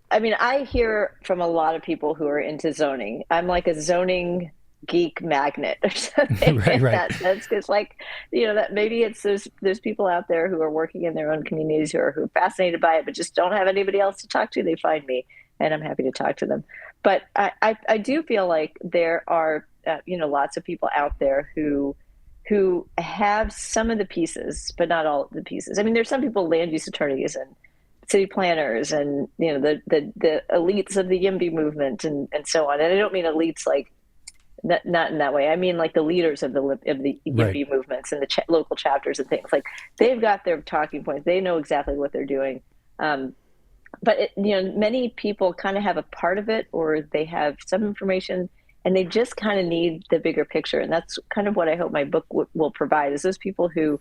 I hear from a lot of people who are into zoning. I'm like a zoning geek magnet or something. Right. That's just like, that maybe it's there's people out there who are working in their own communities who are fascinated by it, but just don't have anybody else to talk to. They find me and I'm happy to talk to them. But I do feel like there are, lots of people out there who have some of the pieces, but not all of the pieces. I mean, there's some people, land use attorneys and city planners and, the elites of the YIMBY movement and so on. And I don't mean elites like, not in that way. I mean, like the leaders of the YIMBY movements and the local chapters and things. Like they've got their talking points. They know exactly what they're doing. But many people kind of have a part of it, or they have some information, and they just kind of need the bigger picture. And that's kind of what I hope my book will provide. Is those people who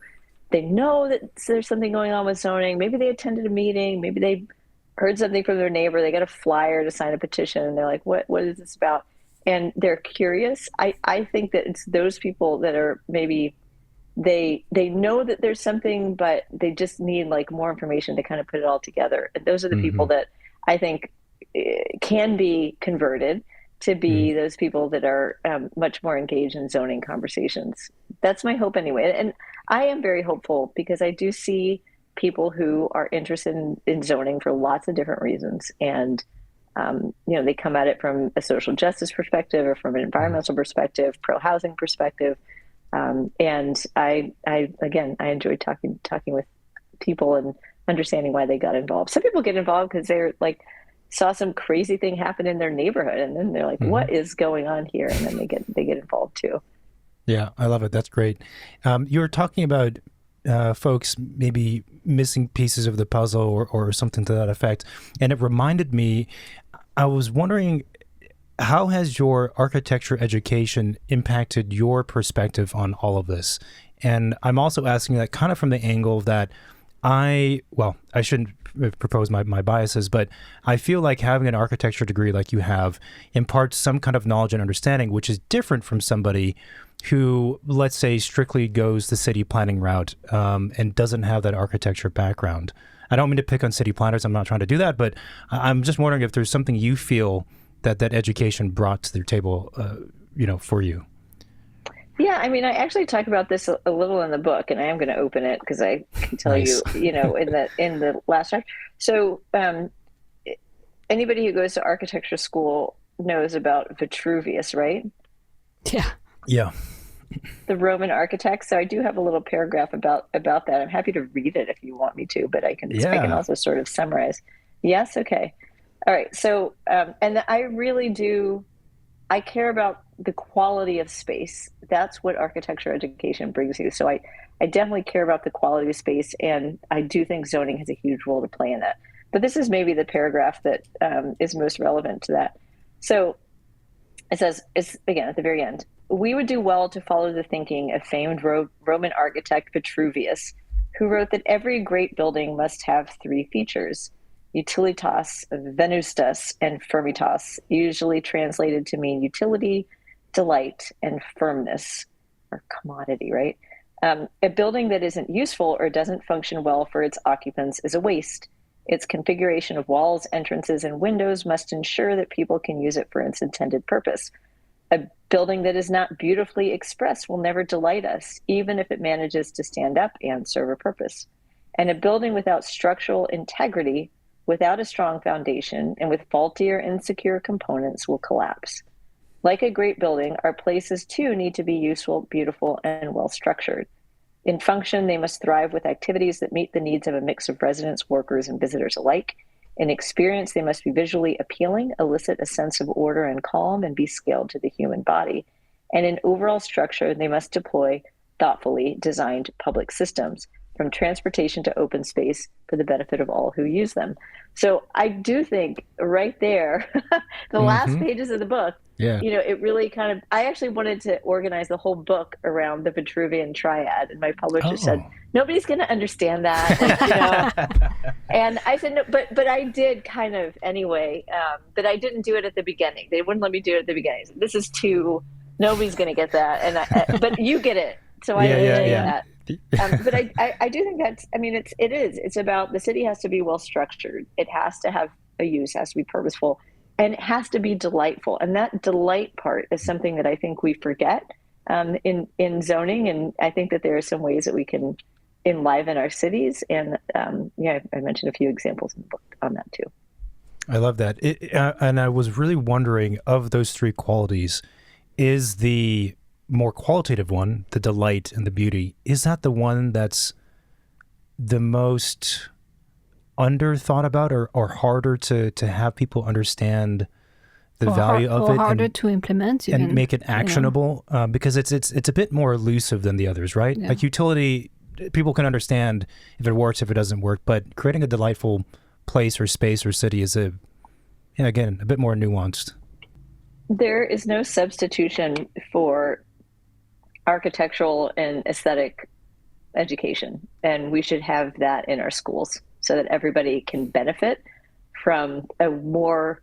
they know that there's something going on with zoning. Maybe they attended a meeting. Maybe they heard something from their neighbor. They got a flyer to sign a petition, and they're like, "What is this about?" And they're curious. I think that it's those people that are maybe they know that there's something, but they just need like more information to kind of put it all together. And those are the people that I think can be converted to be those people that are much more engaged in zoning conversations. That's my hope anyway. And I am very hopeful because I do see people who are interested in zoning for lots of different reasons. And they come at it from a social justice perspective or from an environmental perspective, pro-housing perspective. And I enjoy talking with people and understanding why they got involved. Some people get involved because they're like, saw some crazy thing happen in their neighborhood. And then they're like, what is going on here? And then they get involved too. Yeah, I love it. That's great. You were talking about folks maybe missing pieces of the puzzle or something to that effect. And it reminded me, I was wondering, how has your architecture education impacted your perspective on all of this? And I'm also asking that kind of from the angle that I shouldn't propose my biases, but I feel like having an architecture degree like you have imparts some kind of knowledge and understanding, which is different from somebody who, let's say, strictly goes the city planning route and doesn't have that architecture background. I don't mean to pick on city planners. I'm not trying to do that, but I'm just wondering if there's something you feel that education brought to their table, for you. Yeah, I mean, I actually talk about this a little in the book, and I am going to open it because I can tell Nice. you, in the last chapter. So, anybody who goes to architecture school knows about Vitruvius, right? Yeah. Yeah. The Roman architect. So I do have a little paragraph about that. I'm happy to read it if you want me to, but I can Yeah. also sort of summarize. Yes, okay. All right. So, and I really do. I care about the quality of space. That's what architecture education brings you. So I definitely care about the quality of space, and I do think zoning has a huge role to play in that. But this is maybe the paragraph that is most relevant to that. So it says, it's again at the very end, we would do well to follow the thinking of famed Roman architect Vitruvius, who wrote that every great building must have three features: utilitas, venustas, and firmitas, usually translated to mean utility, delight, and firmness, or commodity, right? A building that isn't useful or doesn't function well for its occupants is a waste. Its configuration of walls, entrances, and windows must ensure that people can use it for its intended purpose. A building that is not beautifully expressed will never delight us, even if it manages to stand up and serve a purpose. And a building without structural integrity, without a strong foundation, and with faulty or insecure components will collapse. Like a great building, our places too need to be useful, beautiful, and well structured. In function, they must thrive with activities that meet the needs of a mix of residents, workers, and visitors alike. In experience, they must be visually appealing, elicit a sense of order and calm, and be scaled to the human body. And in overall structure, they must deploy thoughtfully designed public systems, from transportation to open space, for the benefit of all who use them. So I do think right there, the last pages of the book, Yeah. it really kind of, I actually wanted to organize the whole book around the Vitruvian triad. And my publisher said, Oh. nobody's going to understand that. And I said, no, but I did kind of anyway, but I didn't do it at the beginning. They wouldn't let me do it at the beginning. This is too, nobody's going to get that. And but you get it. So I understand that. But I do think that's, I mean, it's about, the city has to be well structured. It has to have a use, has to be purposeful, and it has to be delightful. And that delight part is something that I think we forget in zoning. And I think that there are some ways that we can enliven our cities. And I mentioned a few examples in the book on that too. I love that. And I was really wondering, of those three qualities, is the more qualitative one, the delight and the beauty, is that the one that's the most under thought about, or harder to have people understand the value of it, harder to implement even, and make it actionable? Because it's a bit more elusive than the others, right? Yeah. Like utility, people can understand if it works, if it doesn't work, but creating a delightful place or space or city is again a bit more nuanced. There is no substitution for architectural and aesthetic education, and we should have that in our schools so that everybody can benefit from a more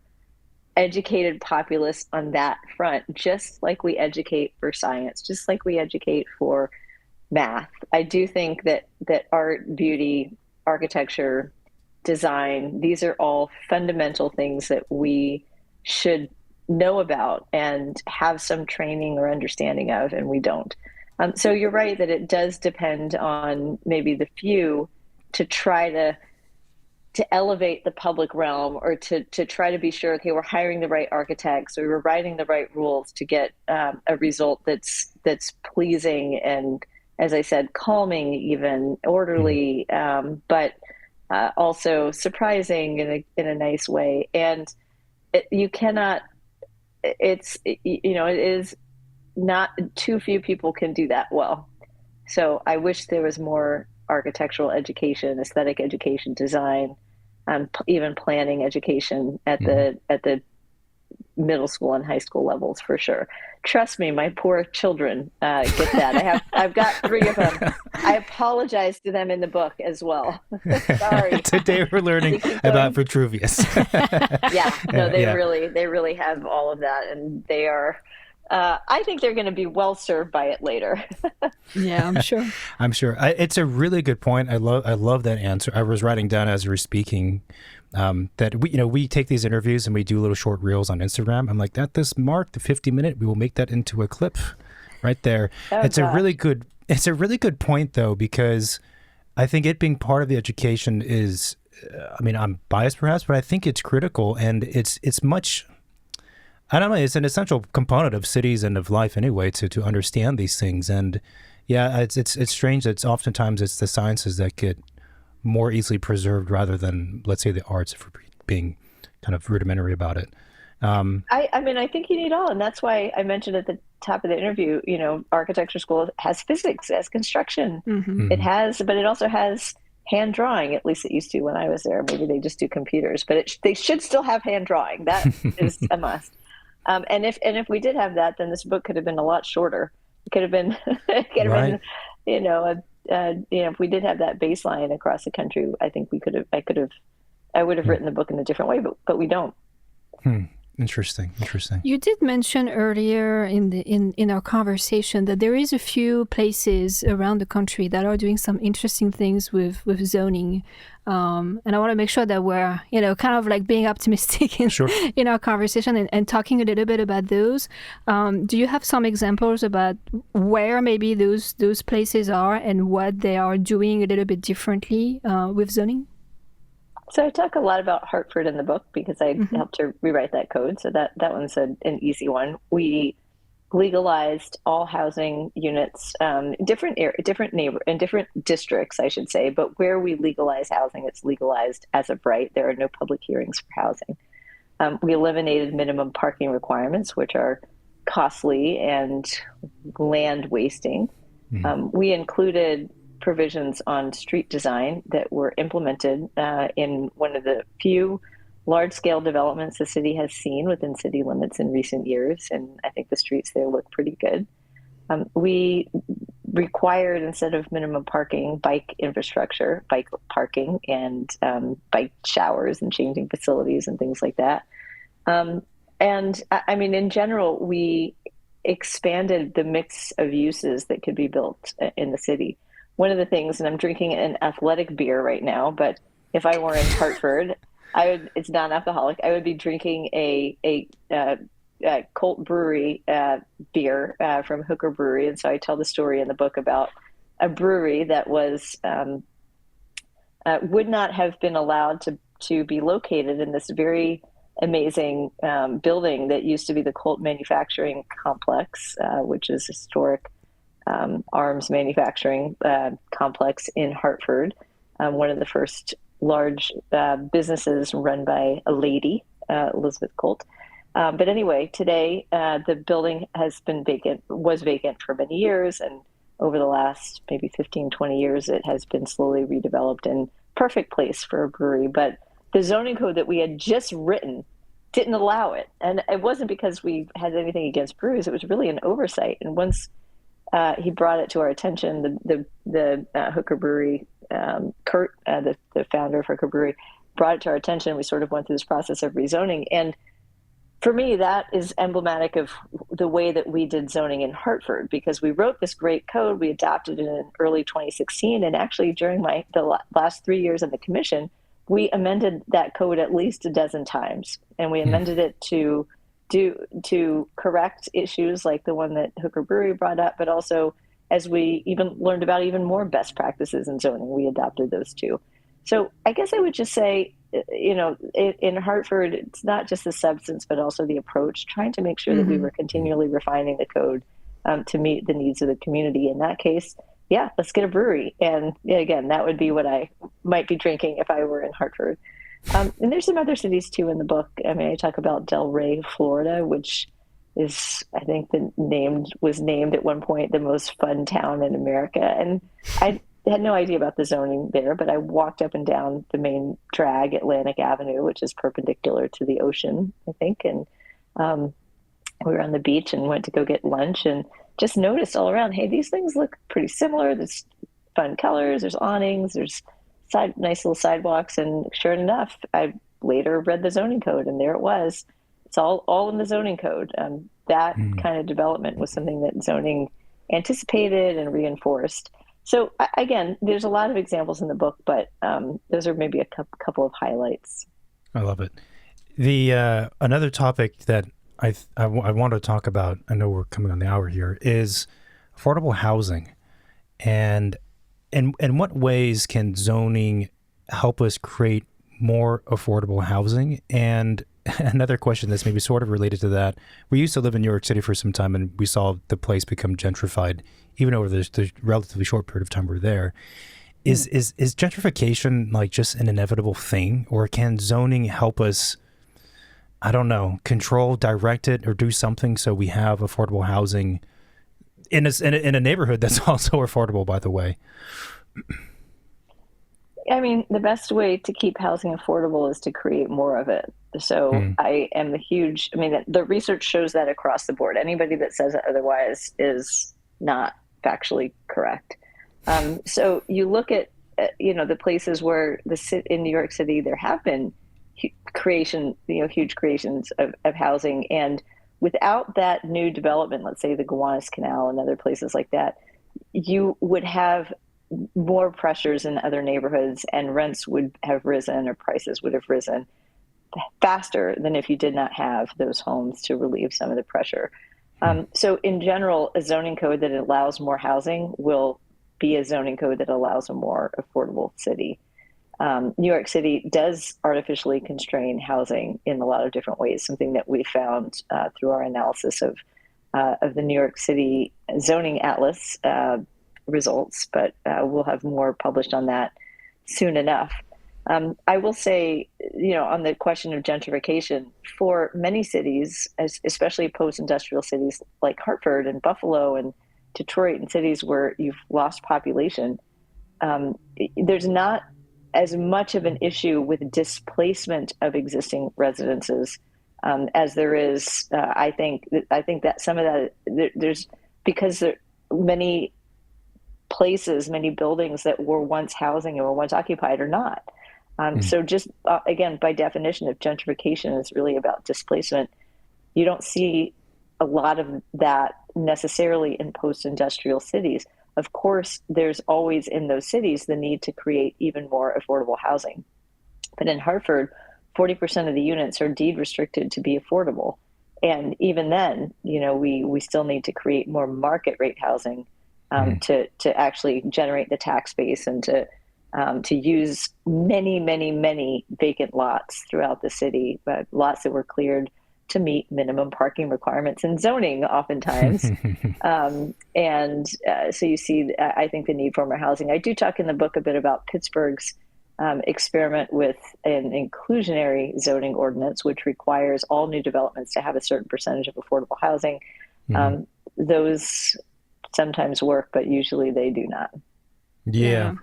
educated populace on that front, just like we educate for science, just like we educate for math. I do think that art, beauty, architecture, design, these are all fundamental things that we should know about and have some training or understanding of, and we don't. So you're right that it does depend on maybe the few to try to elevate the public realm, or to try to be sure, okay, we're hiring the right architects, or we're writing the right rules to get a result that's pleasing and, as I said, calming, even orderly, but also surprising in a nice way. And you cannot. It is not, too few people can do that well. So I wish there was more architectural education, aesthetic education, design, even planning education at the middle school and high school levels, for sure. Trust me, my poor children get that. I've got 3 of them. I apologize to them in the book as well. Sorry. Today we're learning about Vitruvius. They really have all of that, and they are. I think they're going to be well served by it later. Yeah, I'm sure. I'm sure. It's a really good point. I love that answer. I was writing down as you were speaking that we take these interviews and we do little short reels on Instagram. I'm like, at this mark, the 50-minute, we will make that into a clip right there. Oh, it's gosh. a really good point though, because I think it being part of the education is, I mean, I'm biased perhaps, but I think it's critical, and it's much, I don't know, it's an essential component of cities and of life anyway to understand these things. And yeah, it's strange that oftentimes it's the sciences that get more easily preserved rather than, let's say, the arts, if we're being kind of rudimentary about it. I mean, I think you need all, and that's why I mentioned at the top of the interview, architecture school has physics, it has construction, it has, but it also has hand drawing. At least it used to when I was there. Maybe they just do computers, but they should still have hand drawing. That is a must. And if we did have that, then this book could have been a lot shorter. It could have been, Right. if we did have that baseline across the country, I think I would have written the book in a different way, but we don't. Interesting. You did mention earlier in our conversation that there is a few places around the country that are doing some interesting things with zoning. And I want to make sure that we're, kind of like being optimistic in our conversation and talking a little bit about those. Do you have some examples about where maybe those places are and what they are doing a little bit differently with zoning? So I talk a lot about Hartford in the book because I helped to rewrite that code. So that one's an easy one. We legalized all housing units, different districts, I should say. But where we legalize housing, it's legalized as of right. There are no public hearings for housing. We eliminated minimum parking requirements, which are costly and land wasting. We included provisions on street design that were implemented in one of the few large-scale developments the city has seen within city limits in recent years, and I think the streets there look pretty good. We required, instead of minimum parking, bike infrastructure, bike parking, and bike showers and changing facilities and things like that. And I mean, in general, we expanded the mix of uses that could be built in the city. One of the things, and I'm drinking an athletic beer right now, but if I were in Hartford, it's non-alcoholic. I would be drinking a Colt Brewery beer from Hooker Brewery. And so I tell the story in the book about a brewery that would not have been allowed to be located in this very amazing building that used to be the Colt Manufacturing Complex, which is historic arms manufacturing complex in Hartford, one of the first large businesses run by a lady, Elizabeth Colt. But anyway, today the building was vacant for many years, and over the last maybe 15, 20 years, it has been slowly redeveloped and perfect place for a brewery. But the zoning code that we had just written didn't allow it. And it wasn't because we had anything against breweries, it was really an oversight. And once he brought it to our attention, the Hooker Brewery, Kurt, the founder of Hooker Brewery, brought it to our attention. We sort of went through this process of rezoning. And for me, that is emblematic of the way that we did zoning in Hartford, because we wrote this great code. We adopted it in early 2016. And actually, during the last 3 years in the commission, we amended that code at least a dozen times. And we amended it to correct issues like the one that Hooker Brewery brought up, but also as we even learned about even more best practices in zoning, we adopted those too. So I guess I would just say, in Hartford, it's not just the substance, but also the approach, trying to make sure that we were continually refining the code to meet the needs of the community. In that case, yeah, let's get a brewery. And again, that would be what I might be drinking if I were in Hartford. And there's some other cities too in the book. I mean, I talk about Delray, Florida, which is, I think, was named at one point the most fun town in America. And I had no idea about the zoning there, but I walked up and down the main drag, Atlantic Avenue, which is perpendicular to the ocean, I think. And we were on the beach and went to go get lunch and just noticed all around, hey, these things look pretty similar. There's fun colors, there's awnings, there's nice little sidewalks. And sure enough, I later read the zoning code, and there it was. It's all in the zoning code. That kind of development was something that zoning anticipated and reinforced. So again, there's a lot of examples in the book, but those are maybe a couple of highlights. I love it. The another topic that I want to talk about, I know we're coming on the hour here, is affordable housing. And in what ways can zoning help us create more affordable housing? And another question that's maybe sort of related to that, we used to live in New York City for some time, and we saw the place become gentrified, even over the relatively short period of time we're there. Is gentrification like just an inevitable thing, or can zoning help us, I don't know, control, direct it, or do something so we have affordable housing in a neighborhood that's also affordable, by the way? I mean, the best way to keep housing affordable is to create more of it. So I am the research shows that across the board. Anybody that says otherwise is not factually correct. So you look at, the places where in New York City, there have been huge creations of housing. And without that new development, let's say the Gowanus Canal and other places like that, you would have more pressures in other neighborhoods, and rents would have risen, or prices would have risen faster than if you did not have those homes to relieve some of the pressure. So in general, a zoning code that allows more housing will be a zoning code that allows a more affordable city. New York City does artificially constrain housing in a lot of different ways, something that we found through our analysis of the New York City zoning atlas results, but we'll have more published on that soon enough. I will say, on the question of gentrification, for many cities, especially post-industrial cities like Hartford and Buffalo and Detroit, and cities where you've lost population, there's not as much of an issue with displacement of existing residences as there is. I think that some of that there's because there many places, many buildings that were once housing and were once occupied are not. So just again, by definition, if gentrification is really about displacement, you don't see a lot of that necessarily in post-industrial cities. Of course, there's always in those cities the need to create even more affordable housing. But in Hartford, 40% of the units are deed restricted to be affordable. And even then, we still need to create more market rate housing to actually generate the tax base and to use many, many, many vacant lots throughout the city, but lots that were cleared to meet minimum parking requirements and zoning oftentimes. So you see, I think, the need for more housing. I do talk in the book a bit about Pittsburgh's experiment with an inclusionary zoning ordinance, which requires all new developments to have a certain percentage of affordable housing. Those sometimes work, but usually they do not. Yeah.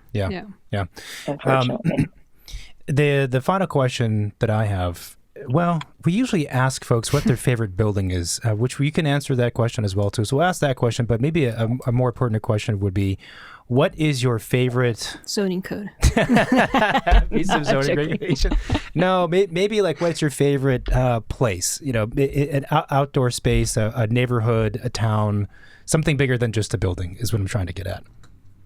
Unfortunately. The final question that I have, well, we usually ask folks what their favorite building is, which you can answer that question as well too. So we'll ask that question, but maybe a more pertinent question would be, what is your favorite zoning code? Piece of zoning regulation? No, maybe like, what's your favorite place? An outdoor space, a neighborhood, a town, something bigger than just a building is what I'm trying to get at.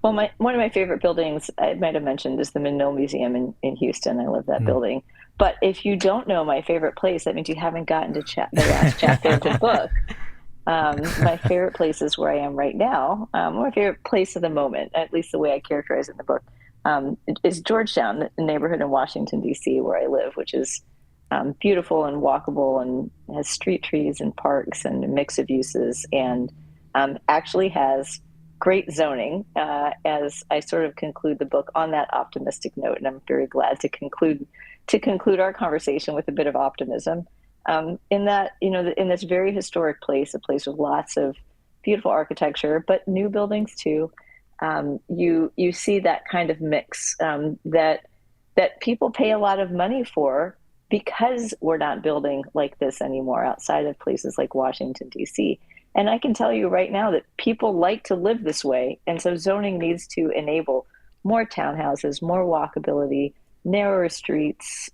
Well, one of my favorite buildings, I might have mentioned, is the Mill Museum in Houston. I love that building. But if you don't know my favorite place, that means you haven't gotten to the last chapter of the book. My favorite place is where I am right now. My favorite place of the moment, at least the way I characterize it in the book, is Georgetown, the neighborhood in Washington, D.C., where I live, which is beautiful and walkable and has street trees and parks and a mix of uses, and actually has great zoning, as I sort of conclude the book on that optimistic note. And I'm very glad to conclude our conversation with a bit of optimism, in that, in this very historic place, a place with lots of beautiful architecture, but new buildings too. You see that kind of mix that people pay a lot of money for, because we're not building like this anymore outside of places like Washington, D.C. And I can tell you right now that people like to live this way. And so zoning needs to enable more townhouses, more walkability, narrower streets,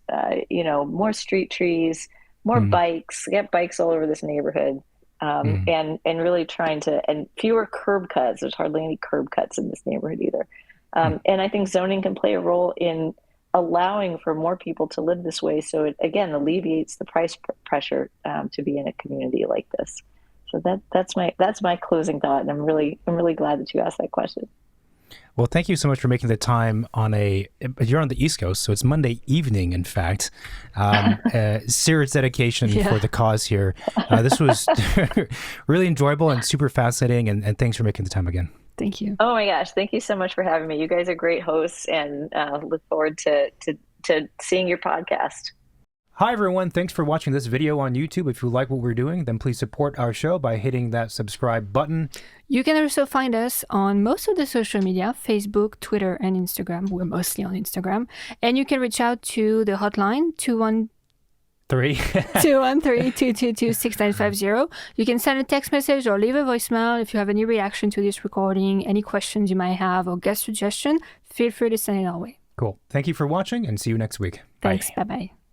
more street trees, more bikes, get bikes all over this neighborhood, and really trying to, and fewer curb cuts. There's hardly any curb cuts in this neighborhood either. And I think zoning can play a role in allowing for more people to live this way. So it, again, alleviates the price pressure to be in a community like this. So that's my closing thought. And I'm really glad that you asked that question. Well, thank you so much for making the time you're on the East Coast, so it's Monday evening, in fact. Serious dedication for the cause here. This was really enjoyable and super fascinating, and thanks for making the time again. Thank you. Oh my gosh, thank you so much for having me. You guys are great hosts, and look forward to seeing your podcast. Hi, everyone. Thanks for watching this video on YouTube. If you like what we're doing, then please support our show by hitting that subscribe button. You can also find us on most of the social media, Facebook, Twitter, and Instagram. We're mostly on Instagram. And you can reach out to the hotline, 213-222-6950. You can send a text message or leave a voicemail. If you have any reaction to this recording, any questions you might have, or guest suggestion, feel free to send it our way. Cool. Thank you for watching, and see you next week. Thanks. Bye. Bye-bye.